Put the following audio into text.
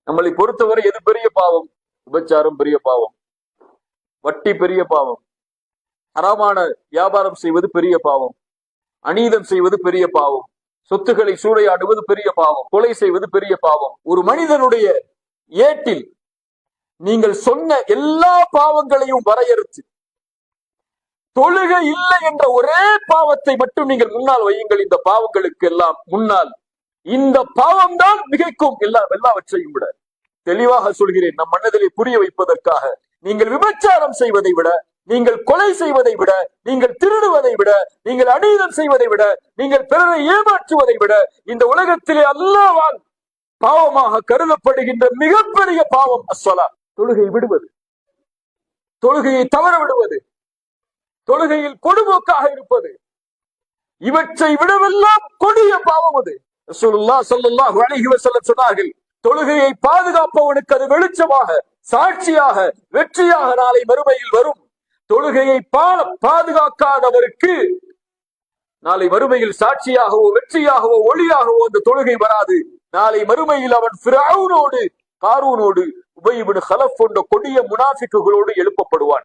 நம்மளை பொறுத்தவரை எது பெரிய பாவம்? விபச்சாரம் பெரிய பாவம், வட்டி பெரிய பாவம், ஹராமான வியாபாரம் செய்வது பெரிய பாவம், அநீதம் செய்வது பெரிய பாவம், சொத்துக்களை சூறையாடுவது பெரிய பாவம், கொலை செய்வது பெரிய பாவம். ஒரு மனிதனுடைய ஏட்டில் நீங்கள் சொன்ன எல்லா பாவங்களையும் வரையறுத்து தொழுகை இல்லை என்ற ஒரே பாவத்தை மட்டும் நீங்கள் முன்னால் வையுங்கள். இந்த பாவங்களுக்கு எல்லாம் முன்னால் இந்த பாவம் தான் மிகைக்கும் எல்லாவற்றையும் விட. தெளிவாக சொல்கிறேன், நம் மனதிலே புரிய வைப்பதற்காக. நீங்கள் விபச்சாரம் செய்வதை விட, நீங்கள் கொலை செய்வதை விட, நீங்கள் திருடுவதை விட, நீங்கள் அநீதம் செய்வதை விட, நீங்கள் பிறரை ஏமாற்றுவதை விட, இந்த உலகத்திலே அல்லாஹ்வால் பாவமாக கருதப்படுகின்ற மிகப்பெரிய பாவம் அஸ்ஸலா, தொழுகை விடுவது, தொழுகையை தவற விடுவது, தொழுகையில் பொடுபோக்காக இருப்பது. இவற்றை விடவெல்லாம் கொடிய பாவம் அது. ரசூலுல்லாஹ் ஸல்லல்லாஹு அலைஹி வஸல்லம் சொன்னார்கள், தொழுகையை பாதுகாப்பவனுக்கு அது வெளிச்சமாக, சாட்சியாக, வெற்றியாக நாளை மறுமையில் வரும். தொழுகையை பாதுகாக்காதவருக்கு நாளை மறுமையில் சாட்சியாகவோ வெற்றியாகவோ ஒளியாகவோ அந்த தொழுகை வராது. நாளை மறுமையில் அவன் ஃபிரௌனோடு, காரூனோடு, உபய் இப்னு கலஃப் போன்ற கொடிய முனாஃபிக்குகளோடு எழுப்பப்படுவான்.